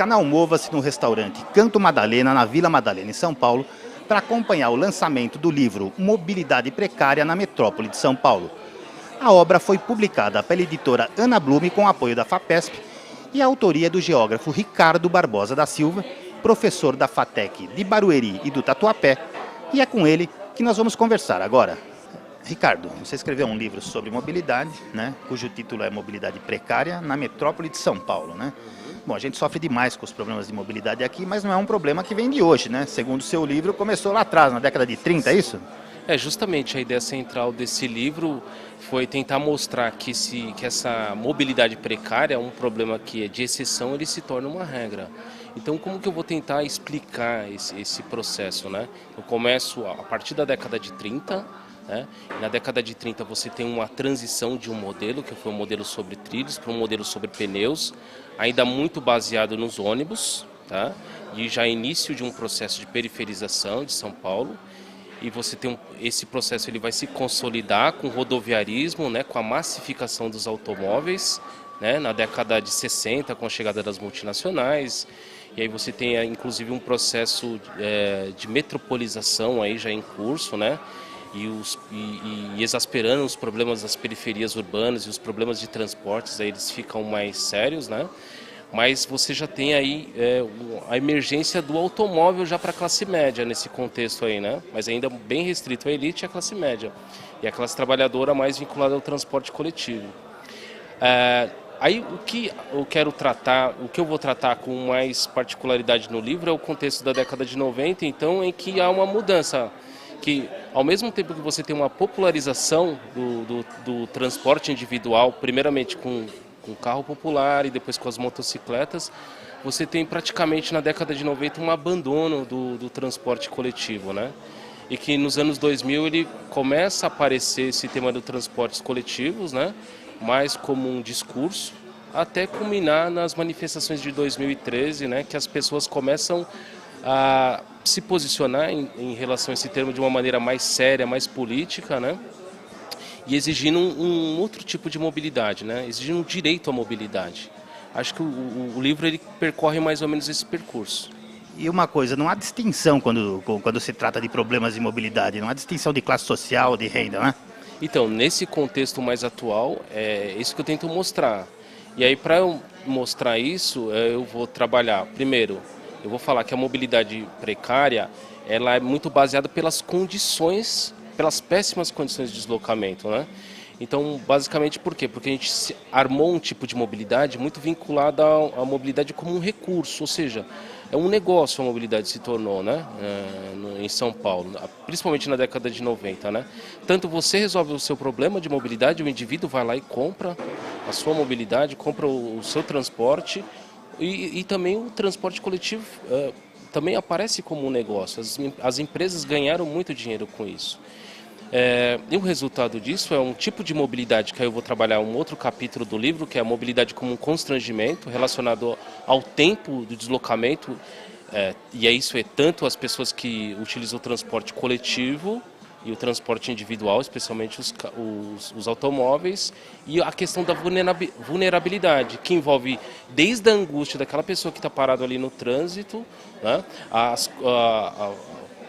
canal mova-se no restaurante Canto Madalena, na Vila Madalena, em São Paulo, para acompanhar o lançamento do livro Mobilidade Precária na Metrópole de São Paulo. A obra foi publicada pela editora Ana Blume com apoio da FAPESP e a autoria do geógrafo Ricardo Barbosa da Silva, professor da FATEC de Barueri e do Tatuapé, e é com ele que nós vamos conversar agora. Ricardo, você escreveu um livro sobre mobilidade, né, cujo título é Mobilidade Precária na Metrópole de São Paulo, né? Bom, a gente sofre demais com os problemas de mobilidade aqui, mas não é um problema que vem de hoje, né? Segundo o seu livro, começou lá atrás, na década de 30, é isso? É, justamente a ideia central desse livro foi tentar mostrar que essa mobilidade precária é um problema que é de exceção, ele se torna uma regra. Então, como que eu vou tentar explicar esse processo, né? Eu começo a partir da década de 30, né? Na década de 30 você tem uma transição de um modelo, que foi um modelo sobre trilhos, para um modelo sobre pneus, ainda muito baseado nos ônibus, tá? E já início de um processo de periferização de São Paulo. E você tem esse processo, ele vai se consolidar com o rodoviarismo, né, com a massificação dos automóveis, né, na década de 60, com a chegada das multinacionais. E aí você tem, inclusive, um processo de metropolização aí já em curso, né, e exasperando os problemas das periferias urbanas e os problemas de transportes, aí eles ficam mais sérios, né. Mas você já tem aí a emergência do automóvel já para a classe média nesse contexto aí, né? Mas ainda bem restrito à elite e à classe média. E a classe trabalhadora mais vinculada ao transporte coletivo. Aí o que eu quero tratar, o que eu vou tratar com mais particularidade no livro é o contexto da década de 90, então, em que há uma mudança. Que ao mesmo tempo que você tem uma popularização do transporte individual, primeiramente com o carro popular e depois com as motocicletas, você tem praticamente na década de 90 um abandono do transporte coletivo, né? E que nos anos 2000 ele começa a aparecer esse tema dos transportes coletivos, né? Mais como um discurso, até culminar nas manifestações de 2013, né? Que as pessoas começam a se posicionar em relação a esse termo de uma maneira mais séria, mais política, né? E exigindo um outro tipo de mobilidade, né? Exigindo um direito à mobilidade. Acho que o livro ele percorre mais ou menos esse percurso. E uma coisa, não há distinção quando se trata de problemas de mobilidade, não há distinção de classe social, de renda, né? Então, nesse contexto mais atual, é isso que eu tento mostrar. E aí, para eu mostrar isso, eu vou trabalhar, primeiro, eu vou falar que a mobilidade precária, ela é muito baseada pelas condições, pelas péssimas condições de deslocamento, né? Então, basicamente por quê? Porque a gente armou um tipo de mobilidade muito vinculada à mobilidade como um recurso, ou seja, é um negócio a mobilidade se tornou, né? Em São Paulo, principalmente na década de 90, né? Tanto você resolve o seu problema de mobilidade, o indivíduo vai lá e compra a sua mobilidade, compra o seu transporte e também o transporte coletivo também aparece como um negócio. As empresas ganharam muito dinheiro com isso. E o resultado disso é um tipo de mobilidade que aí eu vou trabalhar um outro capítulo do livro, que é a mobilidade como um constrangimento relacionado ao tempo do deslocamento. E é isso, é tanto as pessoas que utilizam o transporte coletivo e o transporte individual, especialmente os automóveis, e a questão da vulnerabilidade, que envolve desde a angústia daquela pessoa que está parada ali no trânsito, né, a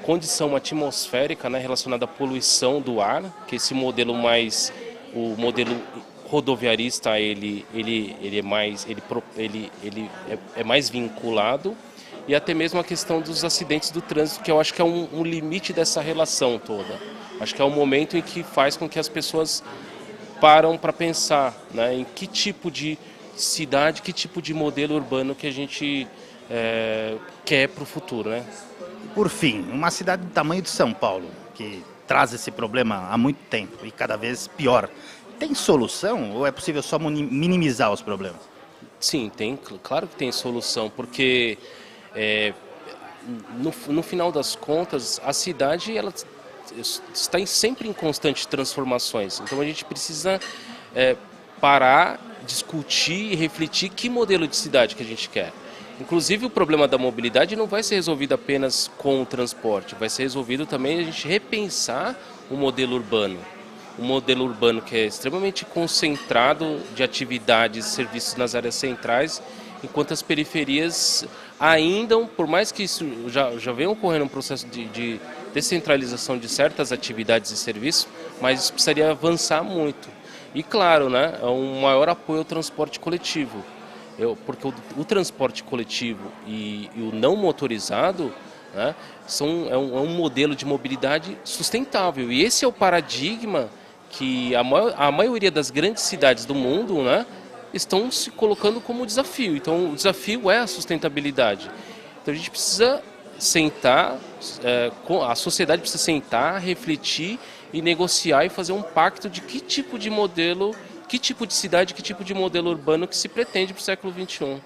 condição atmosférica, né, relacionada à poluição do ar, que esse modelo o modelo rodoviarista ele é mais vinculado, e até mesmo a questão dos acidentes do trânsito, que eu acho que é um limite dessa relação toda. Acho que é um momento em que faz com que as pessoas param para pensar, né, em que tipo de cidade, que tipo de modelo urbano que a gente quer para o futuro, né? Por fim, uma cidade do tamanho de São Paulo, que traz esse problema há muito tempo e cada vez pior, tem solução ou é possível só minimizar os problemas? Sim, claro que tem solução, porque no final das contas, a cidade ela está sempre em constantes transformações. Então a gente precisa parar, discutir e refletir que modelo de cidade que a gente quer. Inclusive o problema da mobilidade não vai ser resolvido apenas com o transporte, vai ser resolvido também a gente repensar o modelo urbano. Um modelo urbano que é extremamente concentrado de atividades e serviços nas áreas centrais enquanto as periferias ainda, por mais que isso já venha ocorrendo um processo de descentralização de certas atividades e serviços, mas isso precisaria avançar muito. E claro, né, é um maior apoio ao transporte coletivo, porque o transporte coletivo e o não motorizado, né, é um modelo de mobilidade sustentável, e esse é o paradigma que a maioria das grandes cidades do mundo, né, estão se colocando como desafio. Então o desafio é a sustentabilidade. Então a gente precisa sentar, a sociedade precisa sentar, refletir e negociar e fazer um pacto de que tipo de modelo, que tipo de cidade, que tipo de modelo urbano que se pretende para o século XXI.